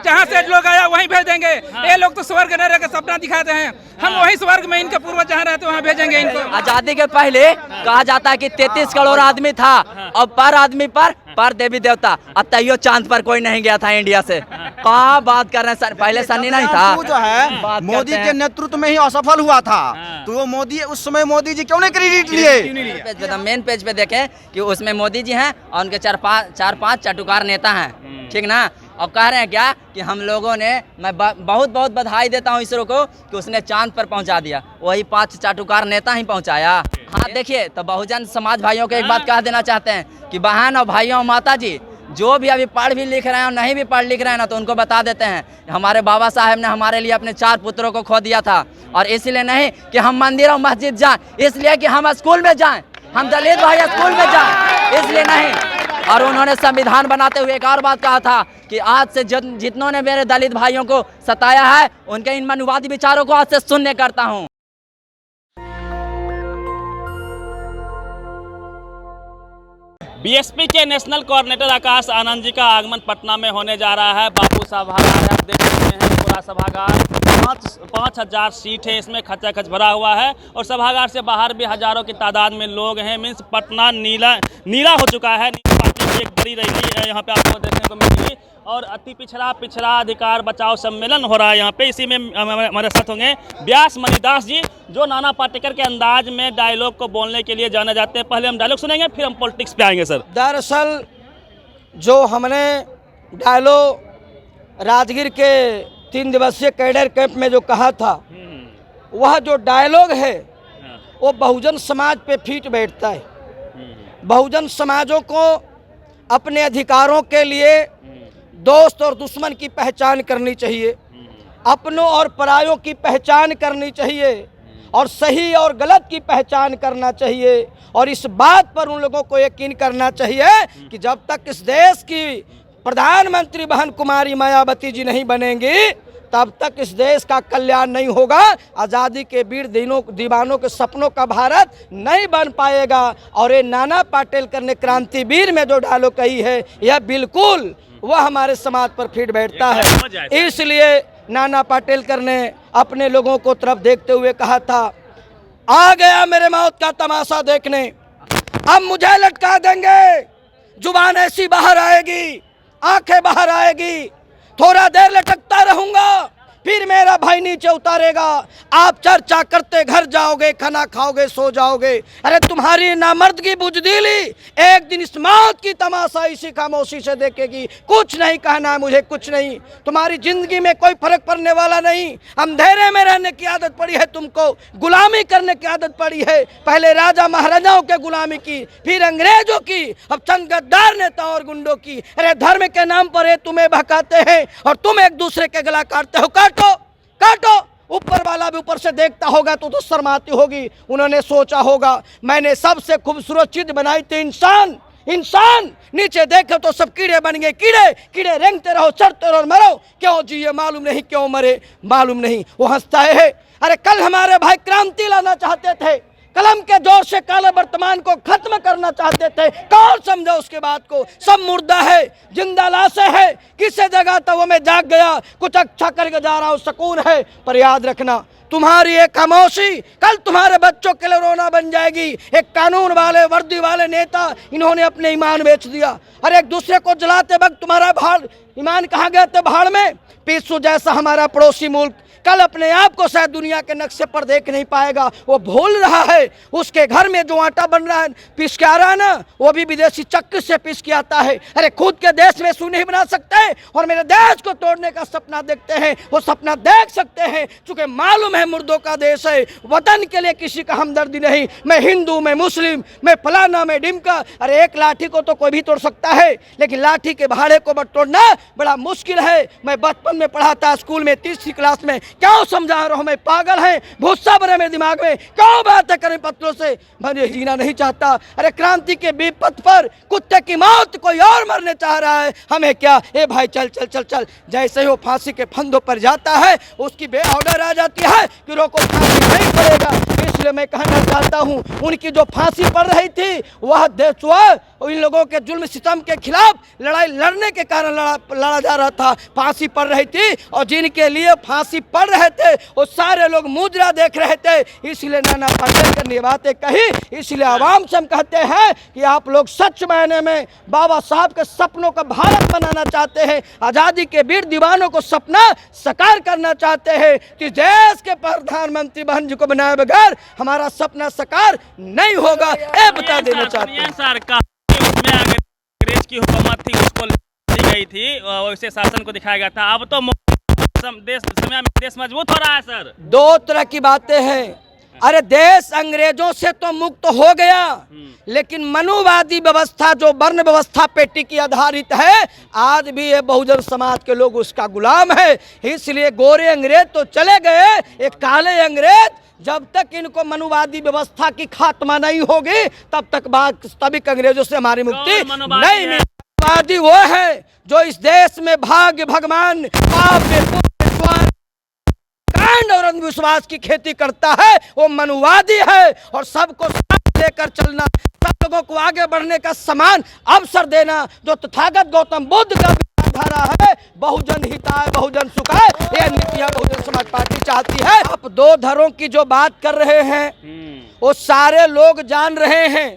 जहाँ से लोग आया वहीं भेज देंगे। ये लोग तो स्वर्ग न रह के सपना दिखाते हैं, हम वही स्वर्ग में इनके पूर्वज जहाँ रहते वहाँ भेजेंगे इनको। आजादी के पहले कहा जाता है कि 33 करोड़ आदमी था और पर आदमी पर देवी देवता, अब तैयो चांद पर कोई नहीं गया था इंडिया से। कहाँ बात कर रहे हैं सर, पहले सन्नी नहीं था। जो है मोदी के नेतृत्व में ही असफल हुआ था, तो वो मोदी उस समय मोदी जी क्यों नहीं क्रेडिट लिए? मेन पेज पे देखें कि उसमें मोदी जी हैं और उनके चार पांच चाटुकार नेता हैं, ठीक ना। अब कह रहे हैं क्या कि हम लोगों ने, मैं बहुत बहुत बधाई देता हूँ इसरो को कि उसने चांद पर पहुँचा दिया, वही 5 चाटुकार नेता ही पहुँचाया। हाँ देखिए, तो बहुजन समाज भाइयों को एक बात कह देना चाहते हैं कि बहन और भाइयों और माता जी जो भी अभी पढ़ भी लिख रहे हैं और नहीं भी पढ़ लिख रहे हैं ना, तो उनको बता देते हैं हमारे बाबा साहेब ने हमारे लिए अपने 4 पुत्रों को खो दिया था। और इसलिए नहीं कि हम मंदिर और मस्जिद जाएं, इसलिए कि हम स्कूल में जाएं, हम दलित भाई स्कूल में जाएं, इसलिए नहीं। और उन्होंने संविधान बनाते हुए एक और बात कहा था कि आज से जितनों ने मेरे दलित भाइयों को सताया है, उनके इन मनुवादी विचारों को आज से शून्य करता हूँ। बीएसपी के नेशनल कोऑर्डिनेटर आकाश आनंद जी का आगमन पटना में होने जा रहा है। बापू सभागार आप देख सकते हैं, पूरा सभागार 5,000 सीट है, इसमें खचाखच भरा हुआ है और सभागार से बाहर भी हजारों की तादाद में लोग हैं। मीन्स पटना नीला हो चुका है। पार्टी की एक बड़ी रैली यहाँ पे आपको देखने को मिलेगी और अति पिछड़ा अधिकार बचाओ सम्मेलन हो रहा है यहाँ पे। इसी में हमारे साथ होंगे व्यास मणिदास जी, जो नाना पाटेकर के अंदाज में डायलॉग को बोलने के लिए जाने जाते हैं। पहले हम डायलॉग सुनेंगे, फिर हम पॉलिटिक्स पे आएंगे। सर, दरअसल जो हमने डायलॉग राजगीर के 3 दिवसीय कैडर कैंप में जो कहा था, वह जो डायलॉग है वो बहुजन समाज पे फिट बैठता है। बहुजन समाजों को अपने अधिकारों के लिए दोस्त और दुश्मन की पहचान करनी चाहिए, अपनों और परायों की पहचान करनी चाहिए और सही और गलत की पहचान करना चाहिए। और इस बात पर उन लोगों को यकीन करना चाहिए कि जब तक इस देश की प्रधानमंत्री बहन कुमारी मायावती जी नहीं बनेंगी, तब तक इस देश का कल्याण नहीं होगा। आज़ादी के वीर दीवानों के सपनों का भारत नहीं बन पाएगा। और ये नाना पाटेकर ने क्रांतिवीर में जो डायलॉग कही है, यह बिल्कुल वह हमारे समाज पर फिट बैठता है। इसलिए नाना पाटेकर ने अपने लोगों को तरफ देखते हुए कहा था, आ गया मेरे मौत का तमाशा देखने, अब मुझे लटका देंगे, जुबान ऐसी बाहर आएगी, आंखें बाहर आएगी, थोड़ा देर लटकता रहूंगा, फिर मेरा भाई नीचे उतारेगा, आप चर्चा करते घर जाओगे, खाना खाओगे, सो जाओगे। अरे तुम्हारी नामर्दगी बुजदिली एक दिन इस मौत की तमाशा इसी खामोशी से देखेगी। कुछ नहीं कहना है मुझे, कुछ नहीं, तुम्हारी जिंदगी में कोई फर्क पड़ने वाला नहीं। अंधेरे में रहने की आदत पड़ी है तुमको, गुलामी करने की आदत पड़ी है। पहले राजा महाराजाओं के गुलामी की, फिर अंग्रेजों की, अब चंद गद्दार नेताओं और गुंडों की। अरे धर्म के नाम पर ये तुम्हें भकाते हैं और तुम एक दूसरे के गला काटते हो। काटो, ऊपर वाला भी ऊपर से देखता होगा तो शर्म आती होगी। उन्होंने सोचा होगा मैंने सबसे खूबसूरत चीज बनाई थी इंसान, नीचे देखे तो सब कीड़े बन गए। कीड़े रेंगते रहो, चढ़ते रहो, मरो, क्यों जिए मालूम नहीं, क्यों मरे मालूम नहीं। वो हंसता है। अरे कल हमारे भाई क्रांति लाना चाहते थे, कलम के जोर से काले वर्तमान को खत्म करना चाहते थे। कौन समझा उसके बात को? सब मुर्दा है, जिंदा लाशें है। किसे जगह तो वो मैं जाग गया, कुछ अच्छा करके जा रहा हूँ, सुकून है। पर याद रखना, तुम्हारी एक खामोशी कल तुम्हारे बच्चों के लिए रोना बन जाएगी। एक कानून वाले, वर्दी वाले नेता, इन्होंने अपने ईमान बेच दिया। और एक दूसरे को जलाते वक्त तुम्हारा ईमान कहाँ गए थे? भाड़ में। पिस्सू जैसा हमारा पड़ोसी मुल्क कल अपने आप को शायद दुनिया के नक्शे पर देख नहीं पाएगा। वो भूल रहा है उसके घर में जो आटा बन रहा है, पीस के आ रहा है ना, वो भी विदेशी चक्की से पीस के आता है। अरे खुद के देश में सुन नहीं बना सकते और मेरे देश को तोड़ने का सपना देखते हैं। वो सपना देख सकते हैं चूंकि मालूम है मुर्दों का देश है, वतन के लिए किसी का हमदर्दी नहीं। मैं हिंदू, मैं मुस्लिम, मैं फलाना, मैं डिमका। अरे एक लाठी को तो कोई भी तोड़ सकता है, लेकिन लाठी के भाड़े को तोड़ना बड़ा मुश्किल है। मैं बचपन में पढ़ा था स्कूल में 3री क्लास में। क्यों समझा रहा हूं मैं? पागल है, भूसा भरे मेरे दिमाग में। क्यों बातें करें पत्रों से? मैं जीना नहीं चाहता। अरे क्रांति के विपथ पर कुत्ते की मौत कोई और मरने चाह रहा है, हमें क्या? ए भाई चल चल चल चल। जैसे ही वो फांसी के फंदों पर जाता है, उसकी बे ऑर्डर आ जाती है कि रोको, फांसी नहीं पड़ेगा। इसलिए मैं कहना चाहता हूँ उनकी जो फांसी पड़ रही थी वह देशद्रोह इन लोगों के जुल्म सितम के खिलाफ लड़ाई लड़ने के कारण लड़ा जा रहा था। फांसी पड़ रही थी और जिनके लिए फांसी पड़ रहे थे वो सारे लोग मुद्रा देख रहे थे। इसलिए नाना पाटेकर ने बातें कही। इसलिए आवाम से हम कहते हैं कि आप लोग सच मायने में बाबा साहब के सपनों का भारत बनाना चाहते हैं, आज़ादी के वीर दीवानों को सपना साकार करना चाहते हैं कि देश के प्रधानमंत्री बहन जी को बनाए बगैर हमारा सपना साकार नहीं होगा, ये बता देना चाहते हैं। उसमें अंग्रेज की हुकूमत थी उसको ली गई थी, वैसे शासन को दिखाया गया था। अब तो देश मजबूत हो रहा है सर। दो तरह की बातें हैं। अरे देश अंग्रेजों से तो मुक्त हो गया, लेकिन मनुवादी व्यवस्था जो वर्ण व्यवस्था पे टिकी आधारित है आज भी ये बहुजन समाज के लोग उसका गुलाम है। इसलिए गोरे अंग्रेज तो चले गए, एक काले अंग्रेज जब तक इनको मनुवादी व्यवस्था की खात्मा नहीं होगी तब तक वास्तविक अंग्रेजों से हमारी मुक्ति नहीं मिलेगी। मनुवादी वो है जो इस देश में भाग्य भगवान पाप और अंधविश्वास की खेती करता है, वो मनुवादी है। और सबको साथ लेकर चलना, सब लोगों को आगे बढ़ने का समान अवसर देना जो तथागत गौतम बुद्ध का विचारधारा है, बहुजन हिताय बहुजन सुखाय, ये नीतियां बहुजन समाज पार्टी चाहती है। आप दो धरों की जो बात कर रहे हैं वो सारे लोग जान रहे हैं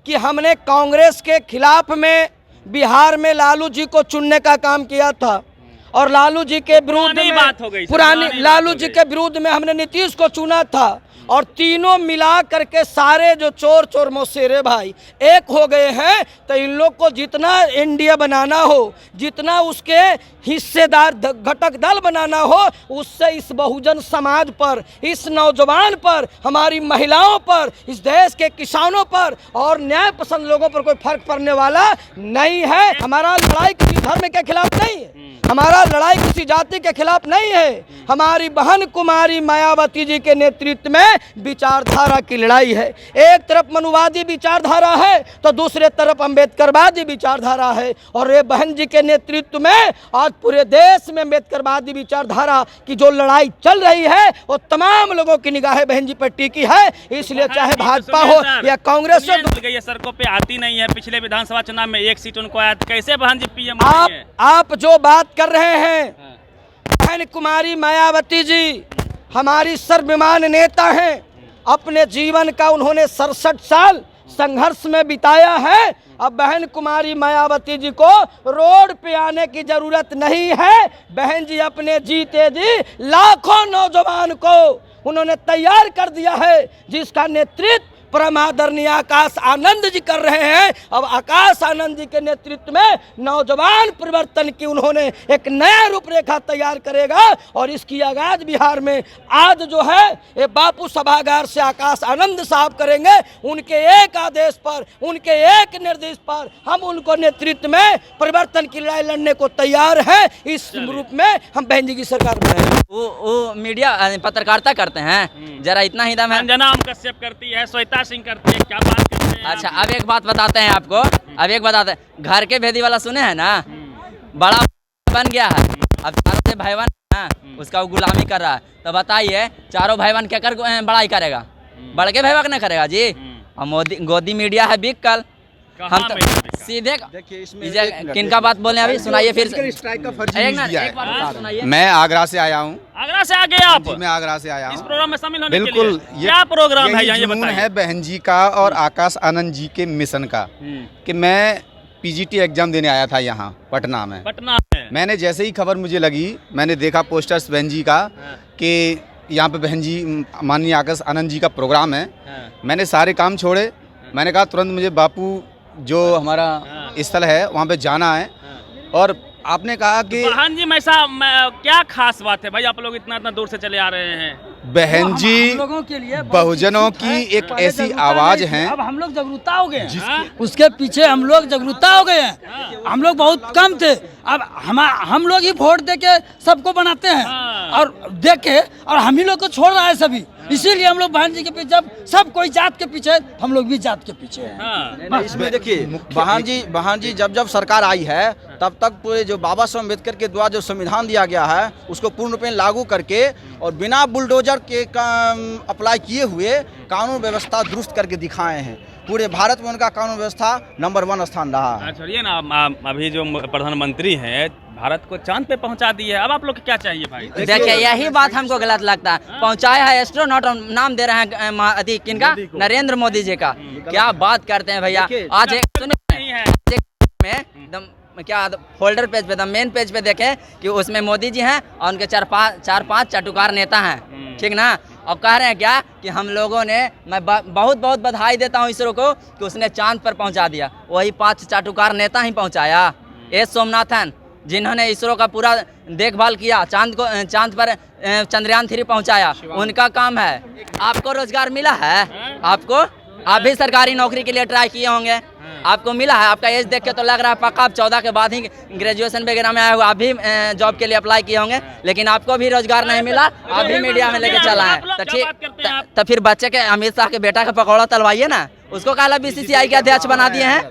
कि हमने कांग्रेस के खिलाफ में बिहार में लालू जी को चुनने का काम किया था और लालू जी के विरुद्ध में पुरानी लालू जी के विरुद्ध में हमने नीतीश को चुना था और तीनों मिला करके सारे जो चोर चोर मौसेरे भाई एक हो गए हैं। तो इन लोग को जितना इंडिया बनाना हो, जितना उसके हिस्सेदार घटक दल बनाना हो, उससे इस बहुजन समाज पर, इस नौजवान पर, हमारी महिलाओं पर, इस देश के किसानों पर और न्याय पसंद लोगों पर कोई फर्क पड़ने वाला नहीं है। हमारा लड़ाई किसी धर्म के खिलाफ नहीं है, हमारा लड़ाई किसी जाति के खिलाफ नहीं है। हमारी बहन कुमारी मायावती जी के नेतृत्व में विचारधारा की लड़ाई है। एक तरफ मनुवादी विचारधारा है तो दूसरे तरफ अम्बेडकरवादी विचारधारा है। और ये बहन जी के नेतृत्व में आज पूरे देश में अम्बेडकरवादी विचारधारा की जो लड़ाई चल रही है वो तमाम लोगों की निगाहें बहन जी पर टिकी है। इसलिए चाहे भाजपा हो या कांग्रेस हो, सड़कों पे आती नहीं है। पिछले विधानसभा चुनाव में एक सीट उनको आया, कैसे बहन जी पीएम? आप जो बात कर रहे हैं, बहन कुमारी मायावती जी हमारी सर्वमान्य नेता हैं। अपने जीवन का उन्होंने 67 साल संघर्ष में बिताया है। अब बहन कुमारी मायावती जी को रोड पे आने की जरूरत नहीं है। बहन जी अपने जीते जी लाखों नौजवान को उन्होंने तैयार कर दिया है, जिसका नेतृत्व परम आदरणीय आकाश आनंद जी कर रहे हैं। अब आकाश आनंद जी के नेतृत्व में नौजवान परिवर्तन की उन्होंने एक नया रूपरेखा तैयार करेगा और इसकी आगाज बिहार में आज जो है ये बापू सभागार से आकाश आनंद साहब करेंगे। उनके एक आदेश पर, उनके एक निर्देश पर हम उनको नेतृत्व में परिवर्तन की लड़ाई लड़ने को तैयार हैं। इस रूप में हम बहन जी की सरकार बनाएंगे। वो मीडिया पत्रकारिता करते हैं, जरा इतना ही दम है। अंजना कश्यप करती है, श्वेता सिंह करती है, क्या बात करते हैं? अच्छा, अब एक बात बताते हैं आपको, अब एक बताते हैं। घर के भेदी वाला सुने हैं ना, बड़ा बन गया है, अब चारों से भाईवान ना उसका वो गुलामी कर रहा है। तो बताइए चारों भाईवान क्या कर बड़ाई करेगा? बड़के भाईवान न करेगा जी। और मोदी गोदी मीडिया है बिक कल हम तो सीधे किनका बात बोले अभी सुनाइए फिर। मैं आगरा से आया हूँ। आगरा से आ गए आप? मैं आगरा से आया हूँ इस प्रोग्राम में शामिल होने बिल्कुल। के लिए। क्या प्रोग्राम है ये बताइए। है बहन जी का और आकाश आनंद जी के मिशन का कि मैं पीजीटी एग्जाम देने आया था यहाँ पटना में। मैंने जैसे ही खबर मुझे लगी, मैंने देखा पोस्टर्स बहन जी का कि यहाँ पे बहन जी माननीय आकाश आनंद जी का प्रोग्राम है। मैंने सारे काम छोड़े, मैंने कहा तुरंत मुझे बापू जो हमारा स्थल है वहाँ पे जाना है। और आपने कहा कि बहन जी क्या खास बात है भाई, आप लोग इतना दूर से चले आ रहे हैं? बहन जी लोगों के लिए बहुजनों की एक ऐसी आवाज है। अब हम लोग जागरूकता हो गए, उसके पीछे हम लोग जागरूकता हो गए हैं। हम लोग बहुत कम थे, अब हम लोग ही वोट दे के सबको बनाते हैं और देख के, और हम ही लोग को छोड़ रहा है सभी। इसीलिए हम लोग बहन जी के पीछे, सब कोई जात के पीछे, हम लोग भी जात के पीछे हैं। हाँ। इसमें देखिए बहन जी जब सरकार आई है तब तक पूरे जो बाबा साहब अम्बेडकर के द्वारा जो संविधान दिया गया है उसको पूर्ण रूप में लागू करके और बिना बुलडोजर के अप्लाई किए हुए कानून व्यवस्था दुरुस्त करके दिखाए हैं। पूरे भारत में उनका कानून व्यवस्था नंबर 1 स्थान रहा है। छोड़िए ना, अभी जो प्रधानमंत्री हैं भारत को चांद पे पहुंचा दी है, अब आप लोग को क्या चाहिए भाई? देखिए यही बात हमको गलत लगता है। पहुंचाया है एस्ट्रोनॉट, नाम दे रहे हैं किनका, नरेंद्र मोदी जी का। क्या बात करते हैं भैया। आज एक में क्या फोल्डर पेज पे, मेन पेज पे देखें कि उसमें मोदी जी हैं और उनके चार पांच चाटुकार नेता हैं, ठीक ना। और कह रहे हैं क्या कि हम लोगों ने, मैं बहुत बहुत बधाई देता हूं इसरो को कि उसने चांद पर पहुंचा दिया। वही 5 चाटुकार नेता ही पहुंचाया। एस सोमनाथन जिन्होंने इसरो का पूरा देखभाल किया, चांद पर चंद्रयान 3 पहुंचाया, उनका काम है। आपको रोजगार मिला है? आपको, आप भी सरकारी नौकरी के लिए ट्राई किए होंगे, आपको मिला है? आपका एज देख के तो लग रहा है पक्का आप 14 के बाद ही ग्रेजुएशन वगैरह में आए हो, आप भी जॉब के लिए अप्लाई किए होंगे, लेकिन आपको भी रोजगार नहीं मिला, आप भी मीडिया में लेके चला है। तो ठीक, तो फिर बच्चे के अमित शाह के बेटा का पकौड़ा तलवाइए ना, उसको काला BCCI के अध्यक्ष बना दिए हैं,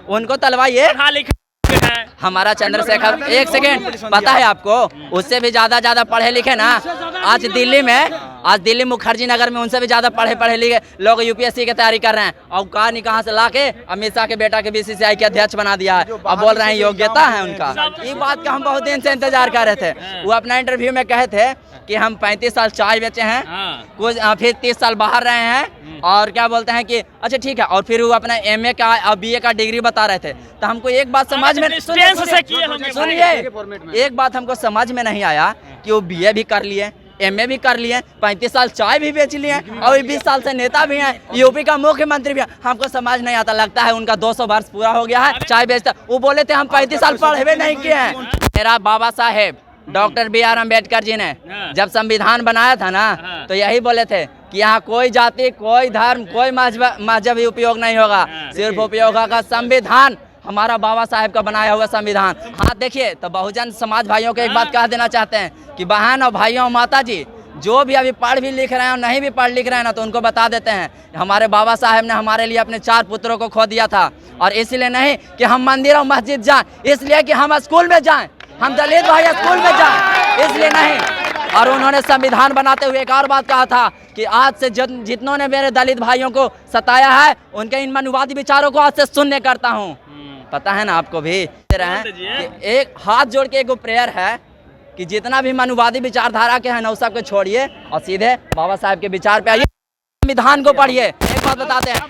उनको तलवाइए। हमारा चंद्रशेखर, एक सेकेंड, पता है आपको उससे भी ज्यादा पढ़े लिखे ना, आज दिल्ली मुखर्जी नगर में उनसे भी ज्यादा पढ़े लिखे लोग UPSC की तैयारी कर रहे हैं, और कहाँ से लाके अमित शाह के बेटा के BCCI के अध्यक्ष बना दिया है। अब बोल रहे हैं योग्यता है उनका। ये बात का हम बहुत दिन से इंतजार कर रहे थे। वो अपना इंटरव्यू में कहे थे कि हम 35 साल चाय बेचे हैं, कुछ फिर 30 साल बाहर रहे हैं, और क्या बोलते हैं कि अच्छा ठीक है, और फिर वो अपना MA का और BA का डिग्री बता रहे थे। तो हमको एक बात समझ में, सुनिए, एक बात हमको समझ में नहीं आया कि वो BA भी कर लिए, MA भी कर लिए, 35 साल चाय भी बेच लिए, और 20 साल से नेता भी हैं, यूपी का मुख्यमंत्री भी है। हमको समझ नहीं आता, लगता है उनका 200 वर्ष पूरा हो गया है, चाय बेचता। वो बोले थे हम 35 साल पढ़े नहीं किए हैं। मेरा बाबा साहेब डॉक्टर BR अम्बेडकर जी ने जब संविधान बनाया था ना, तो यही बोले थे कि यहाँ कोई जाति, कोई धर्म, कोई मजहबी उपयोग नहीं होगा, सिर्फ उपयोग होगा संविधान, हमारा बाबा साहेब का बनाया हुआ संविधान। हाँ देखिए, तो बहुजन समाज भाइयों को एक बात कह देना चाहते हैं कि बहन और भाइयों और माता जी जो भी अभी पढ़ भी लिख रहे हैं और नहीं भी पढ़ लिख रहे हैं ना, तो उनको बता देते हैं हमारे बाबा साहेब ने हमारे लिए अपने 4 पुत्रों को खो दिया था। और इसलिए नहीं कि हम मंदिर और मस्जिद जाएं, इसलिए कि हम स्कूल में जाएं, हम दलित भाई स्कूल में जाएं, इसलिए नहीं। और उन्होंने संविधान बनाते हुए एक और बात कहा था कि आज से जितनों ने मेरे दलित भाइयों को सताया है, उनके इन मनुवादी विचारों को आज से शून्य करता हूँ। पता है ना आपको भी दे रहे हैं कि एक हाथ जोड़ के एक प्रेयर है कि जितना भी मनुवादी विचारधारा के हैं ना, उस सबको छोड़िए और सीधे बाबा साहब के विचार पे आइए, संविधान को पढ़िए। एक बात बताते हैं,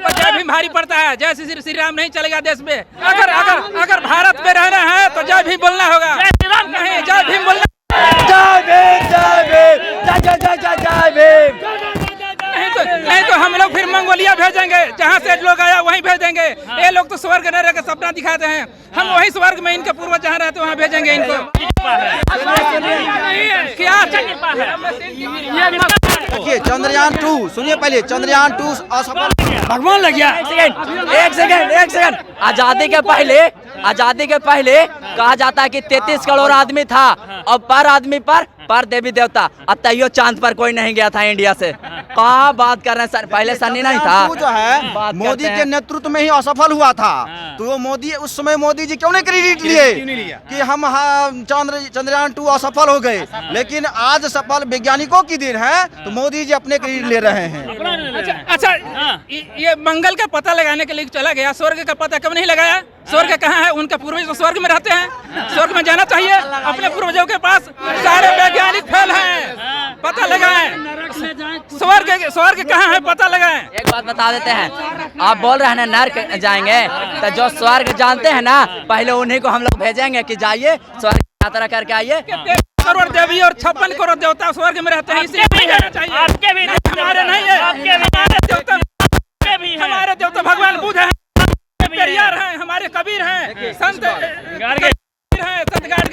जय भीम भारी पड़ता है, जय श्री राम नहीं चलेगा देश में। अगर भारत में रहना है तो जय भीम बोलना होगा, नहीं जय भीम बोलना, जय भीम, जय भीम, जय भीम। नहीं तो हम लोग फिर मंगोलिया भेजेंगे, जहाँ से लोग आया वहीं भेजेंगे। ये लोग तो स्वर्ग न रह के सपना दिखाते हैं, हम वही स्वर्ग में इनके पूर्वज जहाँ रहते वहाँ भेजेंगे इनको। क्या देखिए चंद्रयान 2, सुनिए पहले, चंद्रयान 2 असफल, भगवान लग गया। एक सेकंड। आजादी के पहले कहा जाता है कि 33 करोड़ आदमी था, और पर आदमी पर देवी देवता, अब तैयो चांद पर कोई नहीं गया था इंडिया से। कहाँ बात कर रहे हैं सर, पहले सन्नी नहीं था। जो है मोदी के नेतृत्व में ही असफल हुआ था, तो वो मोदी, उस समय मोदी जी क्यों नहीं क्रेडिट लिए कि हम चंद्रयान 2 असफल हो गए। लेकिन आज सफल वैज्ञानिकों की देन है, तो मोदी जी अपने क्रेडिट ले रहे हैं। अच्छा ये मंगल का पता लगाने के लिए चला गया, स्वर्ग का पता क्यों नहीं लगाया? स्वर्ग कहाँ है? उनके पूर्वज तो स्वर्ग में रहते हैं, स्वर्ग में जाना चाहिए। अपने पूर्वजों के पास सारे वैज्ञानिक फेल हैं, पता लगाएं। स्वर्ग कहाँ है, पता लगाएं। एक बात बता देते हैं, आप बोल रहे हैं ना नर्क जाएंगे, तो जो स्वर्ग जानते हैं ना, पहले उन्हीं को हम लोग भेजेंगे कि जाइए स्वर्ग यात्रा करके आइए। 13 करोड़ देवी और 56 करोड़ देवता स्वर्ग में रहते हैं, इसलिए नहीं जाना चाहिए। आपके भी हमारे नहीं है, हमारे देवता भगवान बुद्ध हैं, पेरियार हैं, हमारे कबीर हैं, संत गाडगे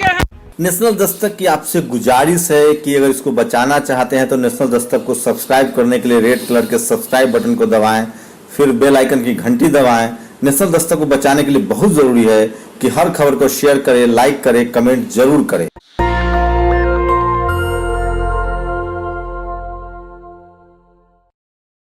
हैं। नेशनल दस्तक की आपसे गुजारिश है कि अगर इसको बचाना चाहते हैं तो नेशनल दस्तक को सब्सक्राइब करने के लिए रेड कलर के सब्सक्राइब बटन को दबाएं, फिर बेल आइकन की घंटी दबाएं। नेशनल दस्तक को बचाने के लिए बहुत जरूरी है कि हर खबर को शेयर करें, लाइक करें, कमेंट जरूर करें।